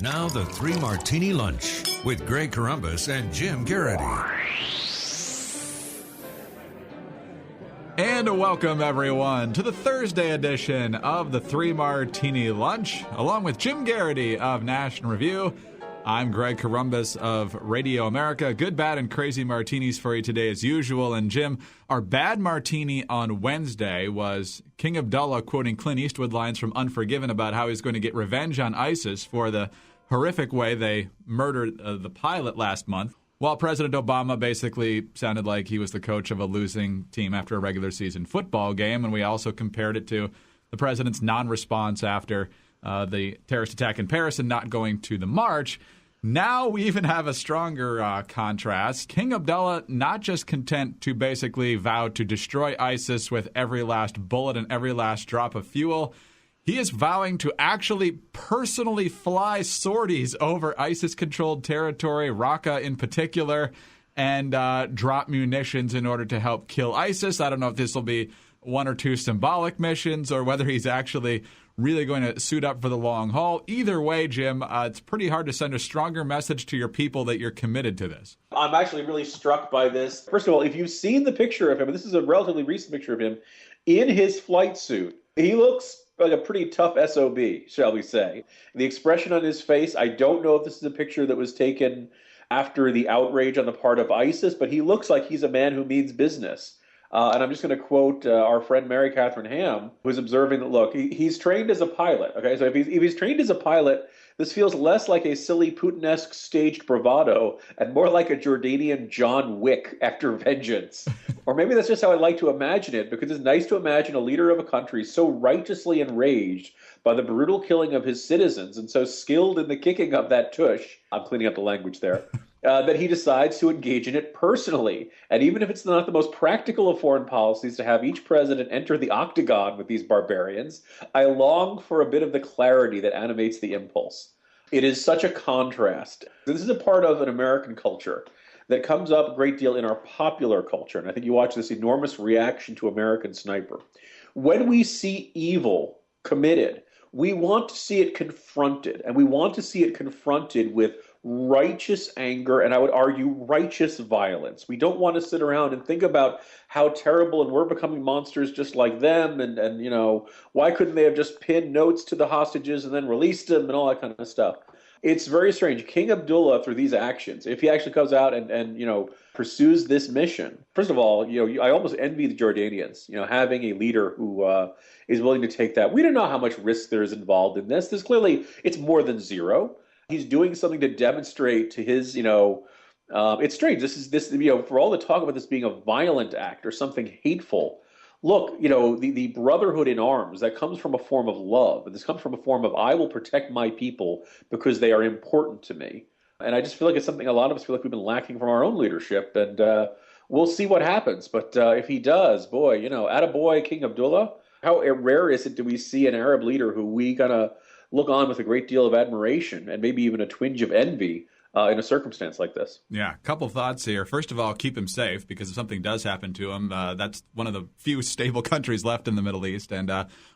Now the Three Martini Lunch with Greg Corombos and Jim Geraghty. And welcome, everyone, to the Thursday edition of the Three Martini Lunch, along with Jim Geraghty of National Review. I'm Greg Corombos of Radio America. Good, bad, and crazy martinis for you today as usual. And Jim, our bad martini on Wednesday was King Abdullah quoting Clint Eastwood lines from Unforgiven about how he's going to get revenge on ISIS for the horrific way they murdered the pilot last month, while President Obama basically sounded like he was the coach of a losing team after a regular season football game. And we also compared it to the president's non-response after the terrorist attack in Paris and not going to the march. Now we even have a stronger contrast. King Abdullah not just content to basically vow to destroy ISIS with every last bullet and every last drop of fuel. He is vowing to actually personally fly sorties over ISIS-controlled territory, Raqqa in particular, and drop munitions in order to help kill ISIS. I don't know if this will be one or two symbolic missions or whether he's actually really going to suit up for the long haul. Either way, Jim, it's pretty hard to send a stronger message to your people that you're committed to this. I'm actually really struck by this. First of all, if you've seen the picture of him, and this is a relatively recent picture of him, in his flight suit, he looks like a pretty tough SOB, shall we say. The expression on his face, I don't know if this is a picture that was taken after the outrage on the part of ISIS, but he looks like he's a man who means business. And I'm just going to quote our friend Mary Catherine Ham, who's observing that, look, he's trained as a pilot. Okay, so if he's trained as a pilot, this feels less like a silly Putin-esque staged bravado and more like a Jordanian John Wick after vengeance. Or maybe that's just how I like to imagine it, because it's nice to imagine a leader of a country so righteously enraged by the brutal killing of his citizens and so skilled in the kicking of that tush, I'm cleaning up the language there, that he decides to engage in it personally. And even if it's not the most practical of foreign policies to have each president enter the octagon with these barbarians, I long for a bit of the clarity that animates the impulse. It is such a contrast. This is a part of an American culture that comes up a great deal in our popular culture. And I think you watch this enormous reaction to American Sniper. When we see evil committed, we want to see it confronted. And we want to see it confronted with righteous anger, and I would argue righteous violence. We don't want to sit around and think about how terrible and we're becoming monsters just like them, and you know, why couldn't they have just pinned notes to the hostages and then released them and all that kind of stuff. It's very strange. King Abdullah, through these actions, if he actually comes out and you know, pursues this mission, first of all, you know, I almost envy the Jordanians, you know, having a leader who is willing to take that. We don't know how much risk there is involved in this. There's clearly, it's more than zero. He's doing something to demonstrate to his, you know, it's strange. This, you know, for all the talk about this being a violent act or something hateful, look, you know, the brotherhood in arms, that comes from a form of love. And this comes from a form of, I will protect my people because they are important to me. And I just feel like it's something a lot of us feel like we've been lacking from our own leadership. And we'll see what happens. But if he does, boy, you know, attaboy, King Abdullah, how rare is it do we see an Arab leader who we kind of look on with a great deal of admiration and maybe even a twinge of envy in a circumstance like this. Yeah, a couple thoughts here. First of all, keep him safe, because if something does happen to him, that's one of the few stable countries left in the Middle East, and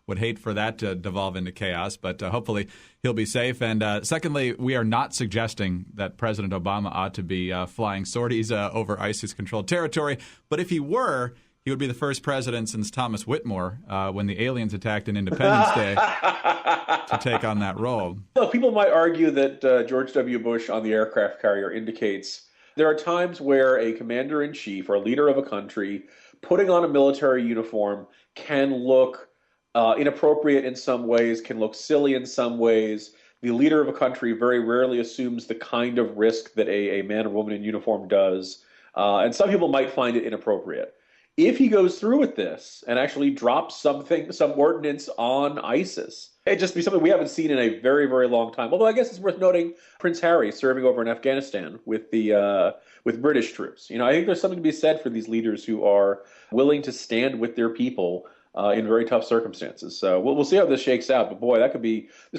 would hate for that to devolve into chaos. But hopefully he'll be safe. And secondly, we are not suggesting that President Obama ought to be flying sorties over ISIS-controlled territory. But if he were, he would be the first president since Thomas Whitmore, when the aliens attacked on Independence Day, to take on that role. Well, people might argue that George W. Bush on the aircraft carrier indicates there are times where a commander-in-chief or a leader of a country putting on a military uniform can look inappropriate in some ways, can look silly in some ways. The leader of a country very rarely assumes the kind of risk that a man or woman in uniform does. And some people might find it inappropriate. If he goes through with this and actually drops some ordinance on ISIS, it'd just be something we haven't seen in a very, very long time. Although I guess it's worth noting Prince Harry serving over in Afghanistan with British troops. You know, I think there's something to be said for these leaders who are willing to stand with their people in very tough circumstances. So we'll see how this shakes out. But boy, this could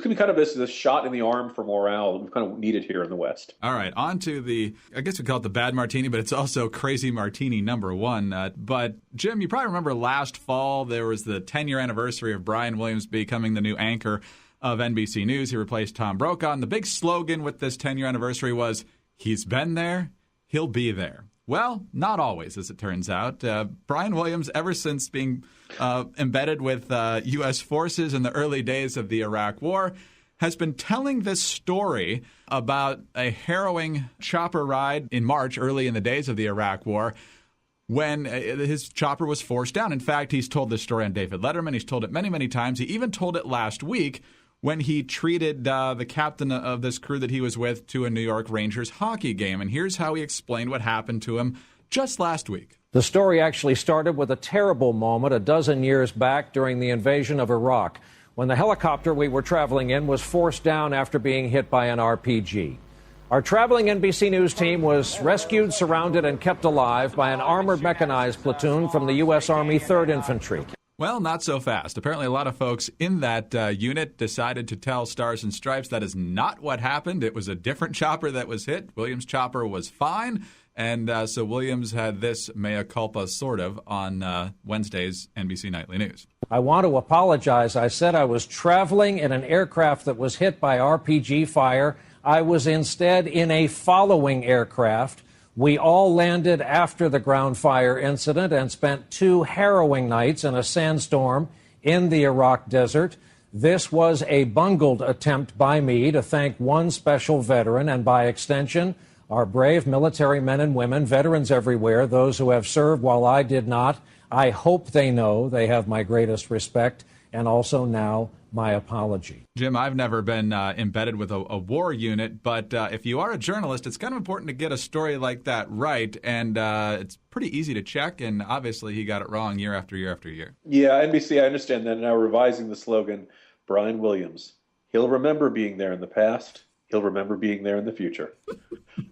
be kind of this shot in the arm for morale that we've kind of needed here in the West. All right, on to I guess we call it the bad martini, but it's also crazy martini number one. But Jim, you probably remember last fall there was the 10-year anniversary of Brian Williams becoming the new anchor of NBC News. He replaced Tom Brokaw. And the big slogan with this 10-year anniversary was, he's been there, he'll be there. Well, not always, as it turns out. Brian Williams, ever since being embedded with U.S. forces in the early days of the Iraq War, has been telling this story about a harrowing chopper ride in March, early in the days of the Iraq War, when his chopper was forced down. In fact, he's told this story on David Letterman. He's told it many, many times. He even told it last week when he treated the captain of this crew that he was with to a New York Rangers hockey game. And here's how he explained what happened to him just last week. The story actually started with a terrible moment a dozen years back during the invasion of Iraq, when the helicopter we were traveling in was forced down after being hit by an RPG. Our traveling NBC News team was rescued, surrounded, and kept alive by an armored mechanized platoon from the U.S. Army 3rd Infantry. Well, not so fast. Apparently, a lot of folks in that unit decided to tell Stars and Stripes that is not what happened. It was a different chopper that was hit. Williams' chopper was fine. And so Williams had this mea culpa, sort of, on Wednesday's NBC Nightly News. I want to apologize. I said I was traveling in an aircraft that was hit by RPG fire. I was instead in a following aircraft. We all landed after the ground fire incident and spent 2 harrowing nights in a sandstorm in the Iraq desert. This was a bungled attempt by me to thank one special veteran and, by extension, our brave military men and women, veterans everywhere, those who have served while I did not. I hope they know they have my greatest respect, and also now my apology. Jim, I've never been embedded with a war unit, but if you are a journalist, it's kind of important to get a story like that right, and it's pretty easy to check, and obviously he got it wrong year after year after year. Yeah, NBC, I understand that. Now revising the slogan, Brian Williams, he'll remember being there in the past, he'll remember being there in the future.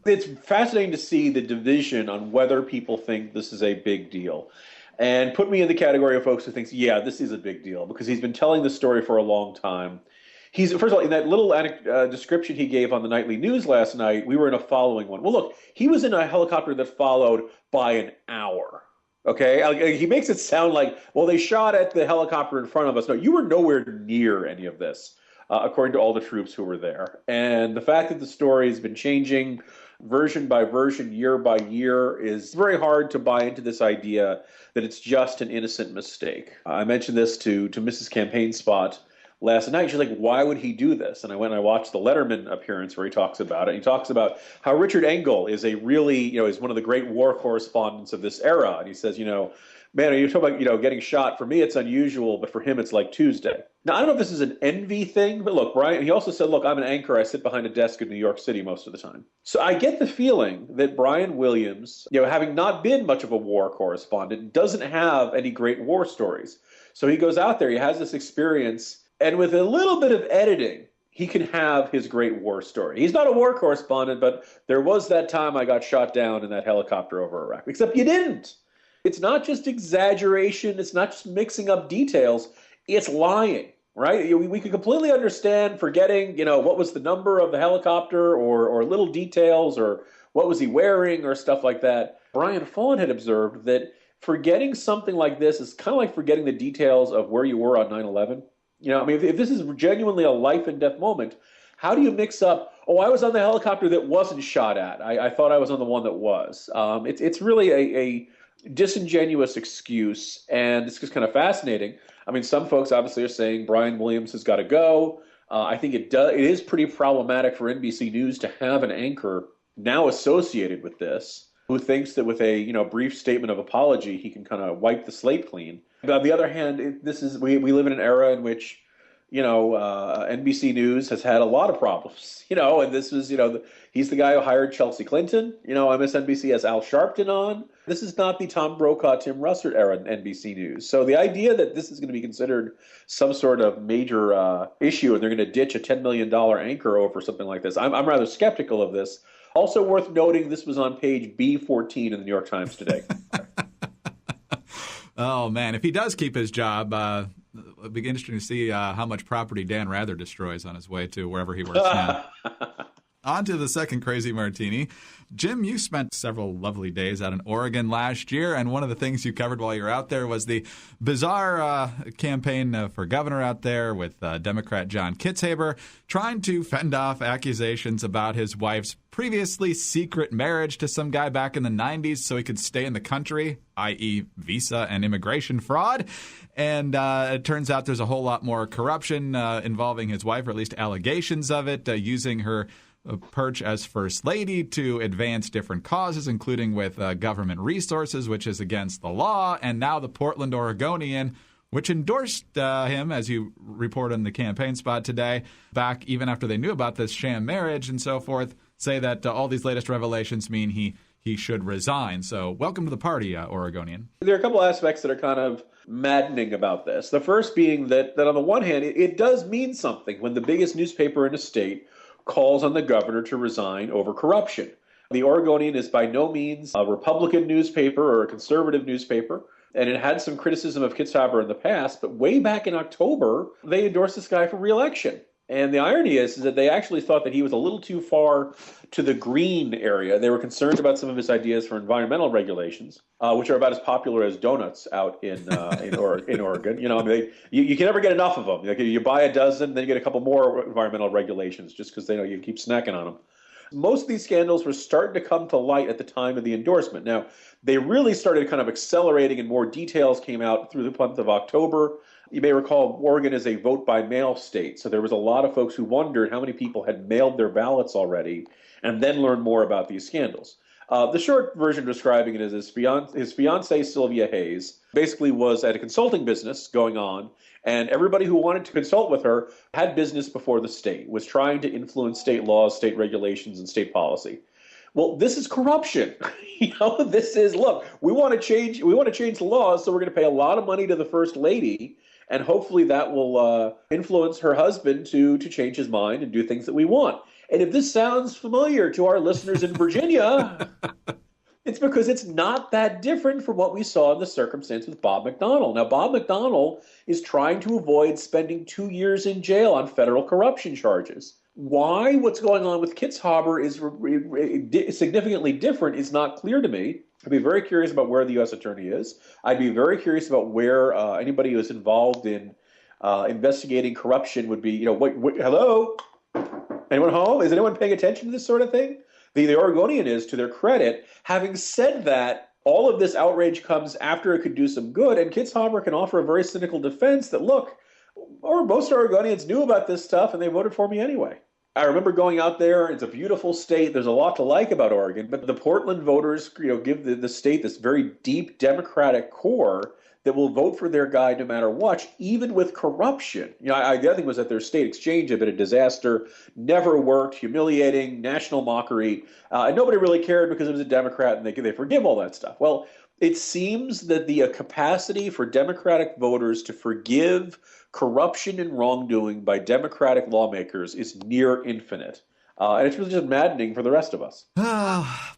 It's fascinating to see the division on whether people think this is a big deal. And put me in the category of folks who thinks, yeah, this is a big deal, because he's been telling the story for a long time. He's, first of all, in that little description he gave on the nightly news last night, we were in a following one. Well, look, he was in a helicopter that followed by an hour. Okay, he makes it sound like, well, they shot at the helicopter in front of us. No, you were nowhere near any of this, according to all the troops who were there. And the fact that the story has been changing version by version, year by year, is very hard to buy into this idea that it's just an innocent mistake. I mentioned this to Mrs. Campaign Spot last night. She's like, why would he do this? And I went and I watched the Letterman appearance where he talks about it. He talks about how Richard Engel is a really, is one of the great war correspondents of this era. And he says, man, you talk about, getting shot. For me, it's unusual, but for him, it's like Tuesday. Now, I don't know if this is an envy thing, but look, Brian, he also said, look, I'm an anchor. I sit behind a desk in New York City most of the time. So I get the feeling that Brian Williams, having not been much of a war correspondent, doesn't have any great war stories. So he goes out there, he has this experience, and with a little bit of editing, he can have his great war story. He's not a war correspondent, but there was that time I got shot down in that helicopter over Iraq. Except you didn't. It's not just exaggeration. It's not just mixing up details. It's lying, right? We could completely understand forgetting, what was the number of the helicopter or little details or what was he wearing or stuff like that. Brian Fawn had observed that forgetting something like this is kind of like forgetting the details of where you were on 9/11. If this is genuinely a life and death moment, how do you mix up, I was on the helicopter that wasn't shot at. I thought I was on the one that was. It's really a disingenuous excuse, and it's just kind of fascinating. Some folks obviously are saying Brian Williams has got to go. I think it is pretty problematic for NBC News to have an anchor now associated with this who thinks that with a brief statement of apology he can kind of wipe the slate clean. But on the other hand, we live in an era in which NBC News has had a lot of problems, and this was, he's the guy who hired Chelsea Clinton. MSNBC has Al Sharpton on. This is not the Tom Brokaw, Tim Russert era in NBC News. So the idea that this is going to be considered some sort of major issue and they're going to ditch a $10 million anchor over something like this, I'm rather skeptical of this. Also worth noting, this was on page B14 in the New York Times today. Oh, man. If he does keep his job, it'll be interesting to see how much property Dan Rather destroys on his way to wherever he works now. On to the second crazy martini. Jim, you spent several lovely days out in Oregon last year, and one of the things you covered while you were out there was the bizarre campaign for governor out there with Democrat John Kitzhaber trying to fend off accusations about his wife's previously secret marriage to some guy back in the 90s so he could stay in the country, i.e. visa and immigration fraud. And it turns out there's a whole lot more corruption involving his wife, or at least allegations of it, using her perch as First Lady to advance different causes, including with government resources, which is against the law. And now the Portland Oregonian, which endorsed him, as you report on the campaign spot today, back even after they knew about this sham marriage and so forth, say that all these latest revelations mean he should resign. So welcome to the party, Oregonian. There are a couple aspects that are kind of maddening about this. The first being that on the one hand, it does mean something when the biggest newspaper in a state calls on the governor to resign over corruption. The Oregonian is by no means a Republican newspaper or a conservative newspaper, and it had some criticism of Kitzhaber in the past, but way back in October, they endorsed this guy for re-election. And the irony is that they actually thought that he was a little too far to the green area. They were concerned about some of his ideas for environmental regulations, which are about as popular as donuts out in Oregon. You know, I mean, you can never get enough of them. Like, you buy a dozen, then you get a couple more environmental regulations just because they know you keep snacking on them. Most of these scandals were starting to come to light at the time of the endorsement. Now, they really started kind of accelerating and more details came out through the month of October. You may recall Oregon is a vote-by-mail state, so there was a lot of folks who wondered how many people had mailed their ballots already and then learned more about these scandals. The short version describing it is his fiancée, Sylvia Hayes, basically was at a consulting business going on, and everybody who wanted to consult with her had business before the state, was trying to influence state laws, state regulations, and state policy. Well, this is corruption. This is, look, we want to change the laws, so we're going to pay a lot of money to the First Lady, and hopefully that will influence her husband to change his mind and do things that we want. And if this sounds familiar to our listeners in Virginia, it's because it's not that different from what we saw in the circumstance with Bob McDonnell. Now, Bob McDonnell is trying to avoid spending 2 years in jail on federal corruption charges. Why what's going on with Kitzhaber is significantly different is not clear to me. I'd be very curious about where the U.S. attorney is. I'd be very curious about where anybody who is involved in investigating corruption would be. Hello? Anyone home? Is anyone paying attention to this sort of thing? The Oregonian is, to their credit. Having said that, all of this outrage comes after it could do some good, and Kitzhaber can offer a very cynical defense that, look, or most Oregonians knew about this stuff and they voted for me anyway. I remember going out there. It's a beautiful state. There's a lot to like about Oregon, but the Portland voters, give the state this very deep Democratic core that will vote for their guy no matter what, even with corruption. The other thing was that their state exchange had been a disaster, never worked, humiliating, national mockery, and nobody really cared because it was a Democrat and they forgive all that stuff. Well, it seems that the capacity for Democratic voters to forgive corruption and wrongdoing by Democratic lawmakers is near infinite. And it's really just maddening for the rest of us.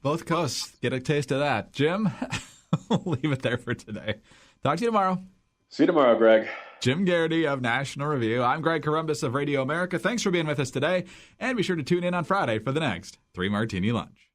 Both coasts get a taste of that. Jim, we'll leave it there for today. Talk to you tomorrow. See you tomorrow, Greg. Jim Geraghty of National Review. I'm Greg Corombos of Radio America. Thanks for being with us today. And be sure to tune in on Friday for the next 3 Martini Lunch.